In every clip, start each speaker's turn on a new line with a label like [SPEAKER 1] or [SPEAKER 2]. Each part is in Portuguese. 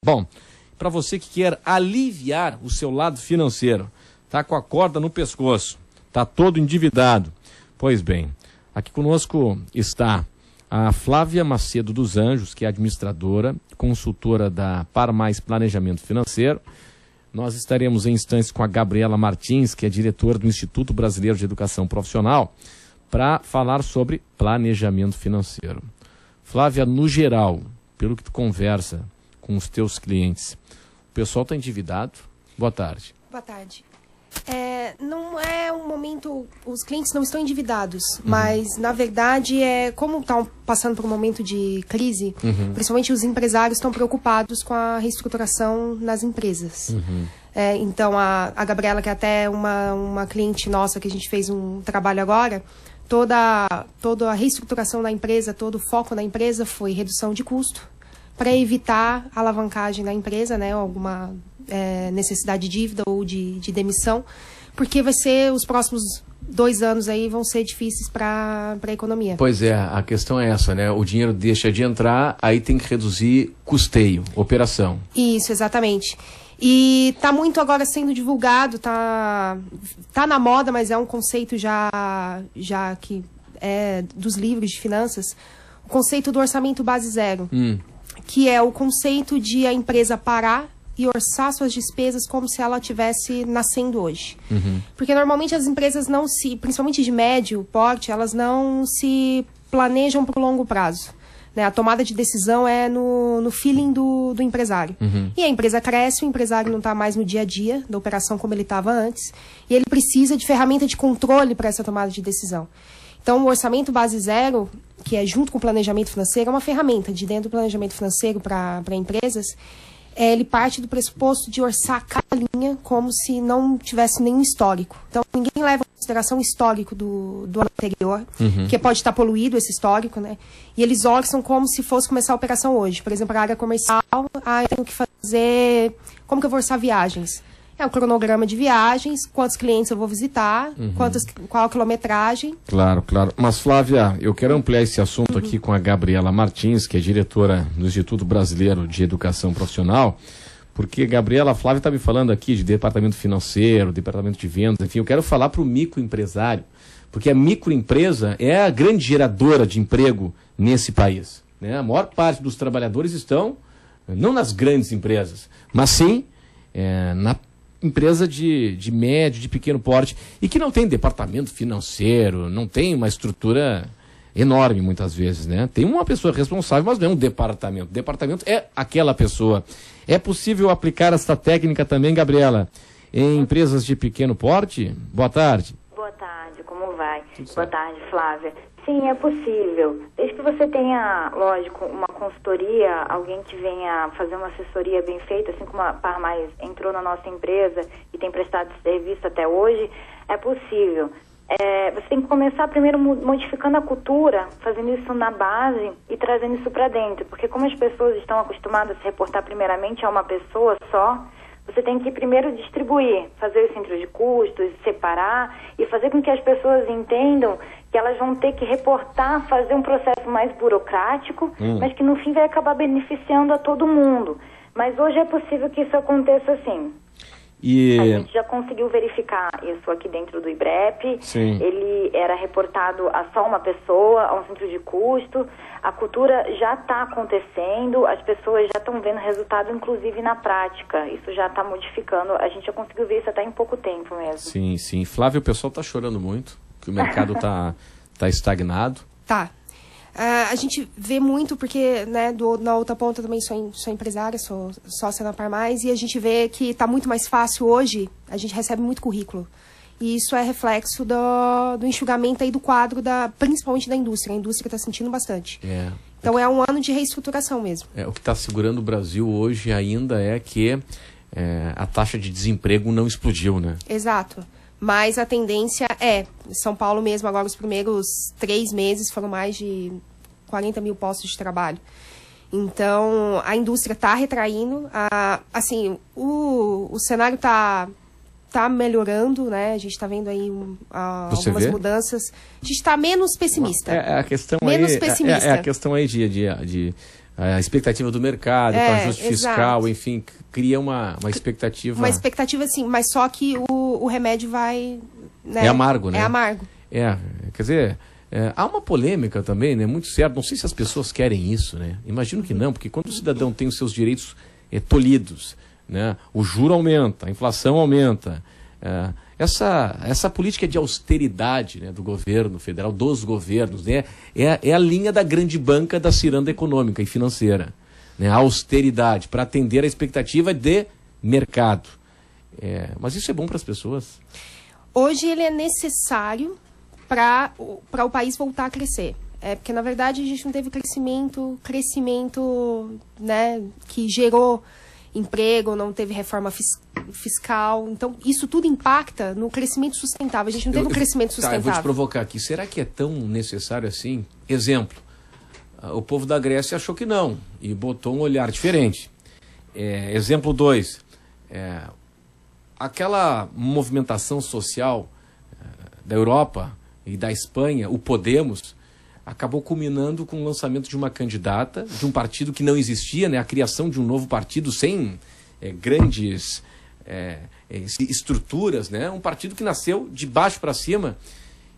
[SPEAKER 1] Bom, para você que quer aliviar o seu lado financeiro, tá com a corda no pescoço, tá todo endividado. Pois bem, aqui conosco está a Flávia Macedo dos Anjos, que é administradora, consultora da Par Mais Planejamento Financeiro. Nós estaremos em instantes com a Gabriela Martins, que é diretora do Instituto Brasileiro de Educação Profissional, para falar sobre planejamento financeiro. Flávia, no geral, pelo que tu conversa com os teus clientes, o pessoal está endividado? Boa tarde.
[SPEAKER 2] Boa tarde. Não é um momento, os clientes não estão endividados, mas na verdade como estão passando por um momento de crise, principalmente os empresários estão preocupados com a reestruturação nas empresas. Então a Gabriela, que é até uma cliente nossa que a gente fez um trabalho agora, toda a reestruturação da empresa, todo o foco da empresa foi redução de custo, para evitar a alavancagem da empresa, né, alguma necessidade de dívida ou de demissão, porque vai ser os próximos 2 anos aí vão ser difíceis para a economia.
[SPEAKER 1] Pois é, a questão é essa, né? O dinheiro deixa de entrar, aí tem que reduzir custeio, operação.
[SPEAKER 2] Isso, exatamente. E tá muito agora sendo divulgado, tá na moda, mas é um conceito já que é dos livros de finanças, o conceito do orçamento base zero. Que é o conceito de a empresa parar e orçar suas despesas como se ela estivesse nascendo hoje. Porque normalmente as empresas principalmente de médio porte, elas não se planejam para o longo prazo. Né? A tomada de decisão é no feeling do empresário. E a empresa cresce, o empresário não está mais no dia a dia da operação como ele estava antes, e ele precisa de ferramenta de controle para essa tomada de decisão. Então, o orçamento base zero, que é junto com o planejamento financeiro, é uma ferramenta de dentro do planejamento financeiro para empresas. Ele parte do pressuposto de orçar cada linha como se não tivesse nenhum histórico. Então, ninguém leva em consideração o histórico do ano anterior, que pode estar poluído esse histórico, né? E eles orçam como se fosse começar a operação hoje. Por exemplo, a área comercial, eu tenho que fazer... Como que eu vou orçar viagens? É um cronograma de viagens, quantos clientes eu vou visitar, qual a quilometragem. Claro.
[SPEAKER 1] Mas, Flávia, eu quero ampliar esse assunto aqui com a Gabriela Martins, que é diretora do Instituto Brasileiro de Educação Profissional, porque, Gabriela, a Flávia está me falando aqui de departamento financeiro, departamento de vendas, enfim, eu quero falar para o microempresário, porque a microempresa é a grande geradora de emprego nesse país. Né? A maior parte dos trabalhadores estão, não nas grandes empresas, mas sim na empresa de médio, de pequeno porte, e que não tem departamento financeiro, não tem uma estrutura enorme muitas vezes, né? Tem uma pessoa responsável, mas não é um departamento. O departamento é aquela pessoa. É possível aplicar essa técnica também, Gabriela, em empresas de pequeno porte? Boa tarde.
[SPEAKER 3] Boa tarde, como vai? Boa tarde, Flávia. Sim, é possível. Desde que você tenha, lógico, uma consultoria, alguém que venha fazer uma assessoria bem feita, assim como a Par Mais entrou na nossa empresa e tem prestado serviço até hoje, é possível. Você tem que começar primeiro modificando a cultura, fazendo isso na base e trazendo isso para dentro. Porque como as pessoas estão acostumadas a se reportar primeiramente a uma pessoa só, você tem que primeiro distribuir, fazer o centro de custos, separar e fazer com que as pessoas entendam que elas vão ter que reportar, fazer um processo mais burocrático, mas que no fim vai acabar beneficiando a todo mundo. Mas hoje é possível que isso aconteça sim. A gente já conseguiu verificar isso aqui dentro do IBREP.
[SPEAKER 1] Sim.
[SPEAKER 3] Ele era reportado a só uma pessoa, a um centro de custo. A cultura já está acontecendo, as pessoas já estão vendo resultado, inclusive na prática. Isso já está modificando. A gente já conseguiu ver isso até em pouco tempo mesmo.
[SPEAKER 1] Sim. Flávio, o pessoal está chorando muito, que o mercado tá estagnado.
[SPEAKER 2] Tá. A gente vê muito porque, né, na outra ponta também sou empresária, sou sócia na Par Mais, e a gente vê que está muito mais fácil hoje, a gente recebe muito currículo. E isso é reflexo do enxugamento aí do quadro, principalmente da indústria. A indústria está sentindo bastante. Então é um ano de reestruturação mesmo.
[SPEAKER 1] O que está segurando o Brasil hoje ainda é que a taxa de desemprego não explodiu, né?
[SPEAKER 2] Exato. Mas a tendência São Paulo mesmo, agora os primeiros 3 meses foram mais de 40 mil postos de trabalho. Então, a indústria está retraindo. Assim, o cenário está melhorando, né? A gente está vendo aí algumas mudanças. A gente está menos pessimista.
[SPEAKER 1] A questão
[SPEAKER 2] menos pessimista.
[SPEAKER 1] A questão aí de a expectativa do mercado, com ajuste fiscal, enfim, cria uma expectativa...
[SPEAKER 2] Uma expectativa, sim, mas só que o remédio vai... Né?
[SPEAKER 1] É amargo, né?
[SPEAKER 2] É amargo.
[SPEAKER 1] Quer dizer, há uma polêmica também, né? Muito certo, não sei se as pessoas querem isso, né? Imagino que não, porque quando o cidadão tem os seus direitos tolhidos, né? O juro aumenta, a inflação aumenta, essa política de austeridade, né, do governo federal, dos governos, né, é a linha da grande banca da ciranda econômica e financeira. Né, a austeridade, para atender a expectativa de mercado. Mas isso é bom para as pessoas?
[SPEAKER 2] Hoje ele é necessário para o país voltar a crescer. Porque, na verdade, a gente não teve crescimento, né, que gerou emprego, não teve reforma fiscal. Então, isso tudo impacta no crescimento sustentável. A gente não teve um crescimento sustentável.
[SPEAKER 1] Eu vou te provocar aqui. Será que é tão necessário assim? Exemplo, o povo da Grécia achou que não e botou um olhar diferente. Exemplo 2. Aquela movimentação social da Europa e da Espanha, o Podemos, acabou culminando com o lançamento de uma candidata, de um partido que não existia, né? A criação de um novo partido sem grandes estruturas, né? Um partido que nasceu de baixo para cima.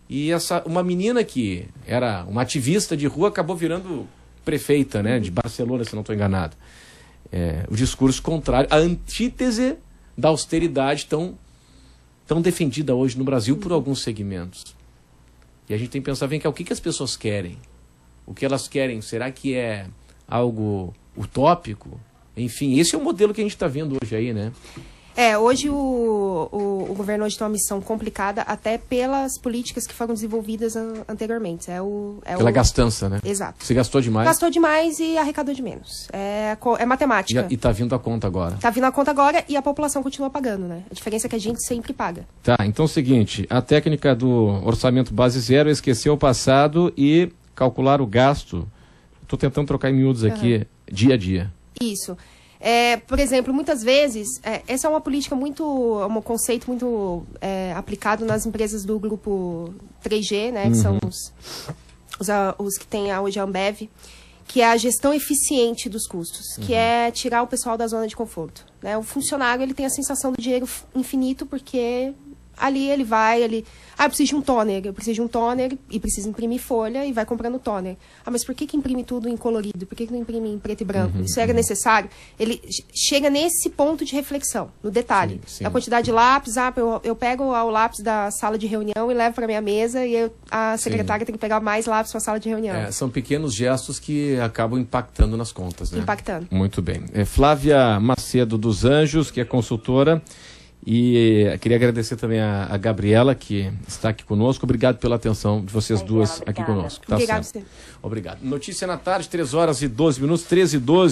[SPEAKER 1] E uma menina que era uma ativista de rua acabou virando prefeita, né? De Barcelona, se não estou enganado. O discurso contrário, a antítese da austeridade tão defendida hoje no Brasil por alguns segmentos. E a gente tem que pensar, vem cá, o que as pessoas querem? O que elas querem? Será que é algo utópico? Enfim, esse é o modelo que a gente está vendo hoje aí, né?
[SPEAKER 2] Hoje o governo hoje tem uma missão complicada, até pelas políticas que foram desenvolvidas anteriormente.
[SPEAKER 1] Pela gastança, né?
[SPEAKER 2] Exato.
[SPEAKER 1] Você gastou demais?
[SPEAKER 2] Gastou demais e arrecadou de menos. É matemática.
[SPEAKER 1] E está vindo a conta agora?
[SPEAKER 2] Está vindo a conta agora e a população continua pagando, né? A diferença é que a gente sempre paga.
[SPEAKER 1] Tá, então é o seguinte, a técnica do orçamento base zero é esquecer o passado e calcular o gasto. Estou tentando trocar em miúdos aqui, dia a dia.
[SPEAKER 2] Isso. Por exemplo, muitas vezes, essa é uma política um conceito muito aplicado nas empresas do grupo 3G, né, que são os que tem hoje a Ambev, que é a gestão eficiente dos custos, que é tirar o pessoal da zona de conforto. Né? O funcionário ele tem a sensação do dinheiro infinito, porque ali ele vai, eu preciso de um toner e preciso imprimir folha e vai comprando toner. Mas por que imprime tudo em colorido? Por que não imprime em preto e branco? Isso era necessário? Ele chega nesse ponto de reflexão, no detalhe.
[SPEAKER 1] Sim.
[SPEAKER 2] A quantidade de lápis, eu pego o lápis da sala de reunião e levo para minha mesa e a secretária tem que pegar mais lápis para a sala de reunião.
[SPEAKER 1] São pequenos gestos que acabam impactando nas contas, né?
[SPEAKER 2] Impactando.
[SPEAKER 1] Muito bem. Flávia Macedo dos Anjos, que é consultora. E queria agradecer também a Gabriela, que está aqui conosco. Obrigado pela atenção de vocês duas aqui conosco.
[SPEAKER 2] Obrigado.
[SPEAKER 1] Obrigado. Notícia na tarde, 3h12, 13h12.